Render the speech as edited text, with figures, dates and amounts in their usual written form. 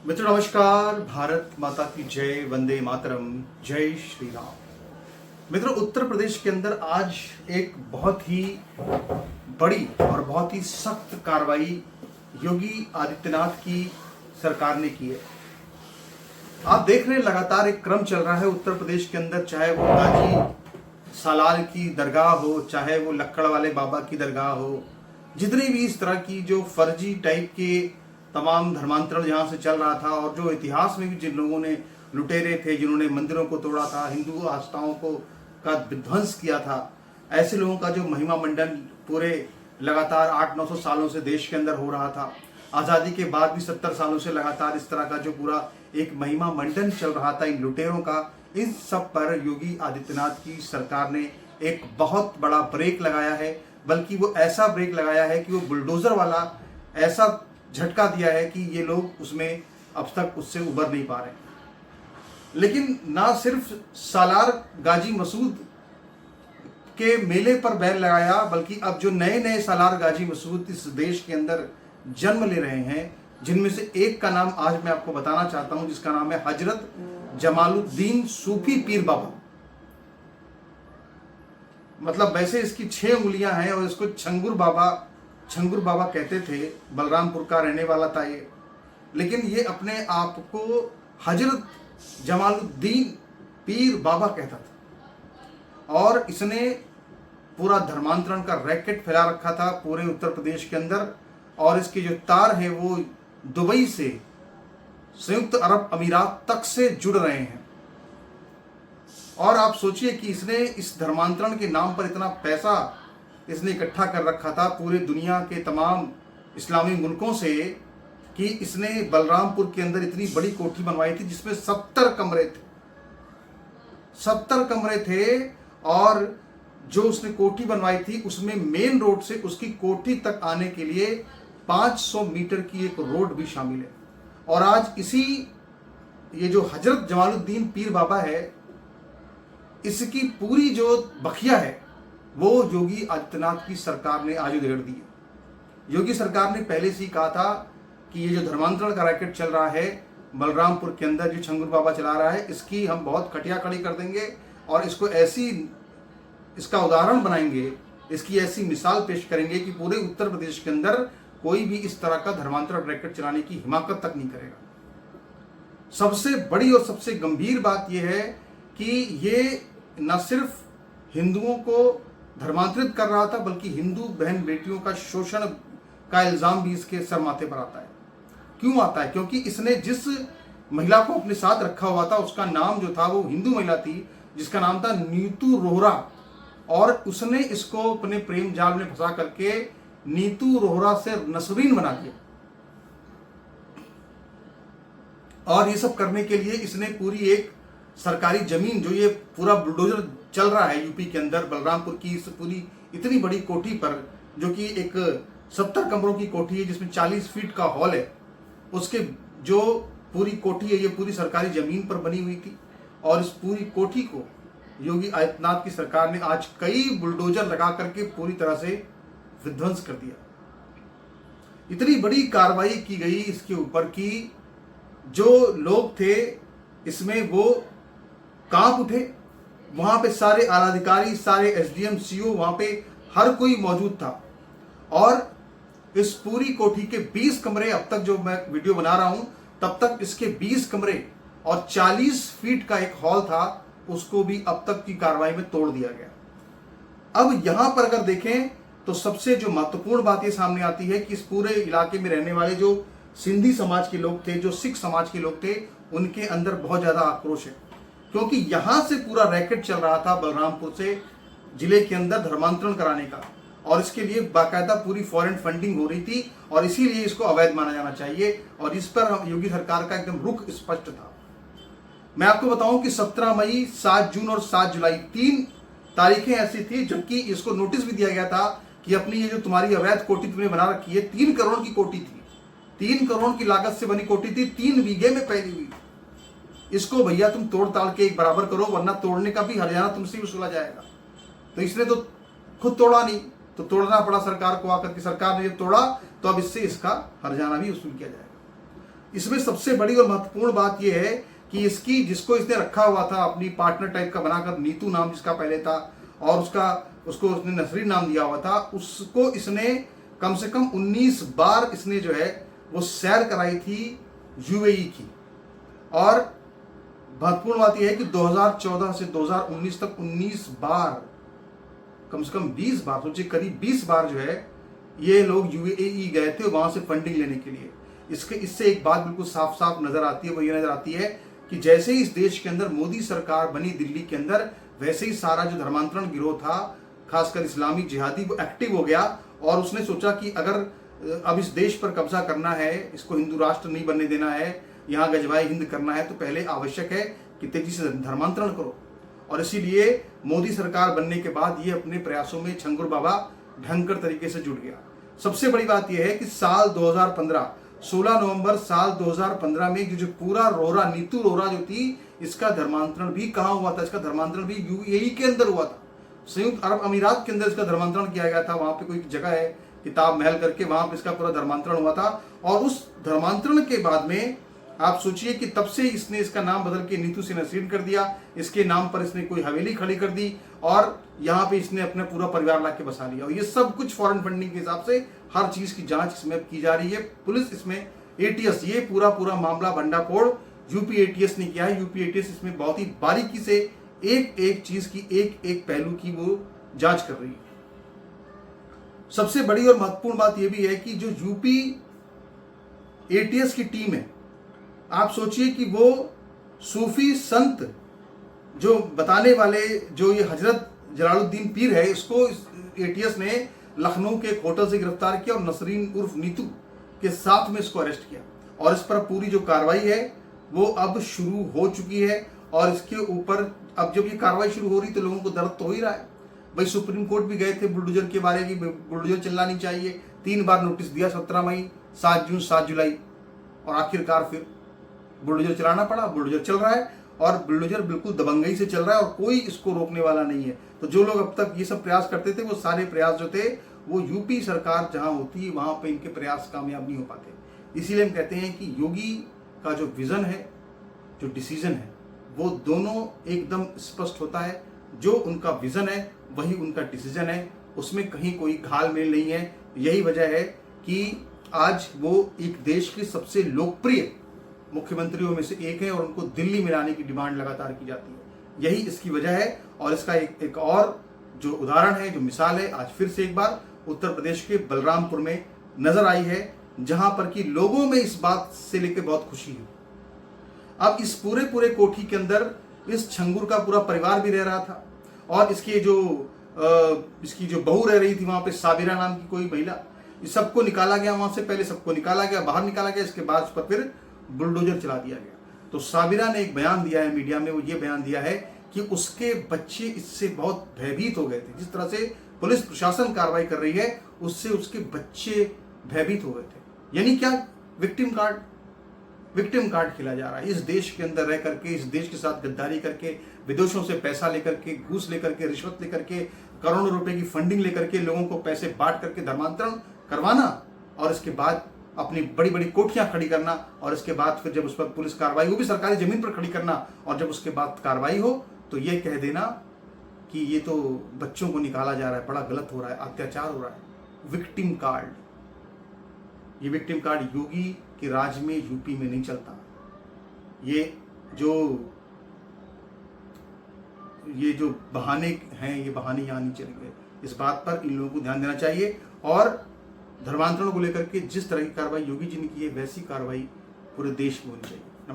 मित्र नमस्कार। भारत माता की जय, वंदे मातरम, जय श्री राम। मित्र, उत्तर प्रदेश के अंदर आज एक बहुत ही बड़ी और बहुत ही सख्त कार्रवाई योगी आदित्यनाथ की सरकार ने की है। आप देख रहे हैं लगातार एक क्रम चल रहा है उत्तर प्रदेश के अंदर, चाहे वो गाजी सालार की दरगाह हो, चाहे वो लक्कड़ वाले बाबा की दरगाह हो, जितनी भी इस तरह की जो फर्जी टाइप के तमाम धर्मांतरण जहाँ से चल रहा था, और जो इतिहास में भी जिन लोगों ने लुटेरे थे, जिन्होंने मंदिरों को तोड़ा था, हिंदू आस्थाओं को का विध्वंस किया था, ऐसे लोगों का जो महिमा मंडन पूरे लगातार 800-900 सालों से देश के अंदर हो रहा था, आज़ादी के बाद भी 70 सालों से लगातार इस तरह का जो पूरा एक महिमा मंडन चल रहा था इन लुटेरों का, इन सब पर योगी आदित्यनाथ की सरकार ने एक बहुत बड़ा ब्रेक लगाया है। बल्कि वो ऐसा ब्रेक लगाया है कि वो बुलडोजर वाला ऐसा झटका दिया है कि ये लोग उसमें अब तक उससे उबर नहीं पा रहे। लेकिन ना सिर्फ सालार गाजी मसूद के मेले पर बैन लगाया, बल्कि अब जो नए नए सालार गाजी मसूद इस देश के अंदर जन्म ले रहे हैं, जिनमें से एक का नाम आज मैं आपको बताना चाहता हूं, जिसका नाम है हजरत जमालुद्दीन सूफी पीर बाबा। मतलब वैसे इसकी 6 उंगलियां हैं और इसको छंगुर बाबा कहते थे। बलरामपुर का रहने वाला था ये, लेकिन ये अपने आप को हजरत जमालुद्दीन पीर बाबा कहता था। और इसने पूरा धर्मांतरण का रैकेट फैला रखा था पूरे उत्तर प्रदेश के अंदर। और इसके जो तार हैं वो दुबई से संयुक्त अरब अमीरात तक से जुड़ रहे हैं। और आप सोचिए कि इसने इस धर्मांतरण के नाम पर इतना पैसा इसने इकट्ठा कर रखा था पूरे दुनिया के तमाम इस्लामी मुल्कों से, कि इसने बलरामपुर के अंदर इतनी बड़ी कोठी बनवाई थी जिसमें 70 कमरे थे। 70 कमरे थे। और जो उसने कोठी बनवाई थी उसमें मेन रोड से उसकी कोठी तक आने के लिए 500 मीटर की एक रोड भी शामिल है। और आज इसी ये जो हजरत जमालुद्दीन पीर बाबा है, इसकी पूरी जो बखिया है वो योगी आदित्यनाथ की सरकार ने आज उधेड़ दी है। योगी सरकार ने पहले से ही कहा था कि ये जो धर्मांतरण का रैकेट चल रहा है बलरामपुर के अंदर, जो छंगुर बाबा चला रहा है, इसकी हम बहुत खटिया खड़ी कर देंगे और इसको ऐसी इसका उदाहरण बनाएंगे, इसकी ऐसी मिसाल पेश करेंगे कि पूरे उत्तर प्रदेश के अंदर कोई भी इस तरह का धर्मांतरण रैकेट चलाने की हिमाकत तक नहीं करेगा। सबसे बड़ी और सबसे गंभीर बात यह है कि ये न सिर्फ हिंदुओं को धर्मांतरित कर रहा था, बल्कि हिंदू बहन बेटियों का शोषण का इल्जाम भी इसके सर माथे पर आता है। क्यों आता है? क्योंकि इसने जिस महिला को अपने साथ रखा हुआ था उसका नाम जो था वो हिंदू महिला थी, जिसका नाम था नीतू रोहरा। और उसने इसको अपने प्रेम जाल में फंसा करके नीतू रोहरा से नसरीन बना दिया। और ये सब करने के लिए इसने पूरी एक सरकारी जमीन, जो ये पूरा बुलडोजर चल रहा है यूपी के अंदर, बलरामपुर की इस पूरी इतनी बड़ी कोठी पर, जो कि एक 70 कमरों की कोठी है जिसमें 40 फीट का हॉल है, उसके जो पूरी कोठी है ये पूरी सरकारी जमीन पर बनी हुई थी। और इस पूरी कोठी को योगी आदित्यनाथ की सरकार ने आज कई बुलडोजर लगा करके पूरी तरह से विध्वंस कर दिया। इतनी बड़ी कार्रवाई की गई इसके ऊपर कि जो लोग थे इसमें वो कांप उठे। वहां पे सारे आलाधिकारी, सारे एसडीएम, सीओ, वहां पे हर कोई मौजूद था। और इस पूरी कोठी के 20 कमरे, अब तक जो मैं वीडियो बना रहा हूं तब तक इसके 20 कमरे और 40 फीट का एक हॉल था, उसको भी अब तक की कार्रवाई में तोड़ दिया गया। अब यहां पर अगर देखें तो सबसे जो महत्वपूर्ण बात ये सामने आती है कि इस पूरे इलाके में रहने वाले जो सिंधी समाज के लोग थे, जो सिख समाज के लोग थे, उनके अंदर बहुत ज्यादा आक्रोश है। क्योंकि यहां से पूरा रैकेट चल रहा था बलरामपुर से जिले के अंदर धर्मांतरण कराने का, और इसके लिए बाकायदा पूरी फॉरेन फंडिंग हो रही थी, और इसीलिए इसको अवैध माना जाना चाहिए। और इस पर योगी सरकार का एकदम रुख स्पष्ट था। मैं आपको बताऊं कि 17 मई, 7 जून और 7 जुलाई 3 तारीखें ऐसी थी जबकि इसको नोटिस भी दिया गया था कि अपनी ये जो तुम्हारी अवैध कोठी तुमने बना रखी है, 3 करोड़ की कोठी थी, 3 करोड़ की लागत से बनी कोठी थी, 3 बीघे में फैली हुई। इसको भैया तुम तोड़ ताड़ के एक बराबर करो, वरना तोड़ने का भी हर्जाना तुमसे वसूला जाएगा। तो इसने तो खुद तोड़ा नहीं, तो तोड़ना पड़ा सरकार को आकर के। सरकार ने जब तोड़ा तो अब इससे इसका हर्जाना भी वसूल किया जाएगा। इसमें सबसे बड़ी और महत्वपूर्ण बात यह है कि इसकी जिसको इसने रखा हुआ था अपनी पार्टनर टाइप का बनाकर, नीतू नाम जिसका पहले था, और उसको उसने नसरीन नाम दिया हुआ था, उसको इसने कम से कम 19 बार इसने जो है वो सैर कराई थी यूएई की। और महत्वपूर्ण बात यह है कि 2014 से 2019 तक 19 बार, कम से कम 20 बार, सोचिए करीब 20 बार जो है ये लोग यूएई गए थे वहां से फंडिंग लेने के लिए। इससे एक बात बिल्कुल साफ साफ नजर आती है, वो ये नजर आती है कि जैसे ही इस देश के अंदर मोदी सरकार बनी दिल्ली के अंदर, वैसे ही सारा जो धर्मांतरण गिरोह था, खासकर इस्लामी जिहादी, वो एक्टिव हो गया और उसने सोचा कि अगर अब इस देश पर कब्जा करना है, इसको हिंदू राष्ट्र नहीं बनने देना है, यहाँ गजवाए हिंद करना है, तो पहले आवश्यक है कि तेजी से धर्मांतरण करो। और इसीलिए मोदी सरकार बनने के बाद ये अपने प्रयासों में छंगुर बाबा भयंकर तरीके से जुड़ गया। सबसे बड़ी बात यह है कि साल 2015 16 नवंबर साल 2015 में जो पूरा रोरा, नीतू रोरा जो थी, इसका धर्मांतरण भी कहाँ हुआ था? इसका धर्मांतरण भी यूएई के अंदर हुआ था, संयुक्त अरब अमीरात के अंदर इसका धर्मांतरण किया गया था। वहां पे कोई जगह है किताब महल करके, वहां पे इसका पूरा धर्मांतरण हुआ था। और उस धर्मांतरण के बाद में आप सोचिए कि तब से इसने इसका नाम बदल के नीतू से नसरीन कर दिया, इसके नाम पर इसने कोई हवेली खड़ी कर दी और यहाँ पे इसने अपना पूरा परिवार ला के बसा लिया। और ये सब कुछ फॉरेन फंडिंग के हिसाब से हर चीज की जांच इसमें की जा रही है। पुलिस इसमें एटीएस, ये पूरा मामला भंडाफोड़ यूपी एटीएस ने किया है। यूपी एटीएस इसमें बहुत ही बारीकी से एक चीज की, एक पहलू की वो जांच कर रही है। सबसे बड़ी और महत्वपूर्ण बात यह भी है कि जो यूपी एटीएस की टीम है, आप सोचिए कि वो सूफी संत जो बताने वाले, जो ये हजरत जलालुद्दीन पीर है, इसको एटीएस ने लखनऊ के एक होटल से गिरफ्तार किया और नसरीन उर्फ नीतू के साथ में इसको अरेस्ट किया। और इस पर पूरी जो कार्रवाई है वो अब शुरू हो चुकी है। और इसके ऊपर अब जब ये कार्रवाई शुरू हो रही तो लोगों को दर्द तो हो ही रहा है। भाई सुप्रीम कोर्ट भी गए थे बुलडोजर के बारे में, बुलडोजर चलना नहीं चाहिए, 3 बार नोटिस दिया, 17 मई, 7 जून, 7 जुलाई, और आखिरकार फिर बुलडोजर चलाना पड़ा। बुलडोजर चल रहा है और बुलडोजर बिल्कुल दबंगई से चल रहा है और कोई इसको रोकने वाला नहीं है। तो जो लोग अब तक ये सब प्रयास करते थे, वो सारे प्रयास जो थे वो यूपी सरकार जहां होती है वहां पे इनके प्रयास कामयाब नहीं हो पाते। इसीलिए हम कहते हैं कि योगी का जो विजन है, जो डिसीजन है, वो दोनों एकदम स्पष्ट होता है। जो उनका विजन है वही उनका डिसीजन है, उसमें कहीं कोई घाल मेल नहीं है। यही वजह है कि आज वो एक देश के सबसे लोकप्रिय मुख्यमंत्रियों में से एक है और उनको दिल्ली में लाने की डिमांड लगातार की जाती है। यही इसकी वजह है। और इसका एक और जो उदाहरण है, जो मिसाल है, आज फिर से एक बार उत्तर प्रदेश के बलरामपुर में नजर आई है, जहां पर कि लोगों में इस बात से लेकर बहुत खुशी है। अब इस पूरे कोठी के अंदर इस छंगुर का पूरा परिवार भी रह रहा था और इसकी जो बहू रह रही थी वहां पे, साबिरा नाम की कोई महिला, इस सबको निकाला गया वहां से। पहले सबको निकाला गया, बाहर निकाला गया, इसके बाद उस पर फिर बुलडोजर चला दिया गया। तो साबिरा ने एक बयान दिया है मीडिया में, वो ये बयान दिया है कि उसके बच्चे इससे बहुत भयभीत हो गए थे। जिस तरह से पुलिस प्रशासन कार्रवाई कर रही है, उससे उसके बच्चे भयभीत हो गए थे। यानी क्या? विक्टिम कार्ड खेला जा रहा है। इस देश के अंदर रह करके, इस देश के साथ गद्दारी करके, विदेशों से पैसा लेकर के, घूस लेकर के, रिश्वत लेकर के, करोड़ों रुपए की फंडिंग लेकर के, लोगों को पैसे बांट करके धर्मांतरण करवाना और इसके बाद अपनी बड़ी बड़ी कोठियां खड़ी करना और इसके बाद फिर जब उस पर पुलिस कार्रवाई, वो भी सरकारी जमीन पर खड़ी करना, और जब उसके बाद कार्रवाई हो तो ये कह देना कि ये तो बच्चों को निकाला जा रहा है, बड़ा गलत हो रहा है, अत्याचार हो रहा है। विक्टिम कार्ड, ये विक्टिम कार्ड योगी के राज में, यूपी में नहीं चलता। ये जो बहाने हैं, ये बहाने यहाँ नहीं चलेंगे। इस बात पर इन लोगों को ध्यान देना चाहिए और धर्मांतरण को लेकर के जिस तरह की कार्रवाई योगी जी ने की है, वैसी कार्रवाई पूरे देश में होनी चाहिए।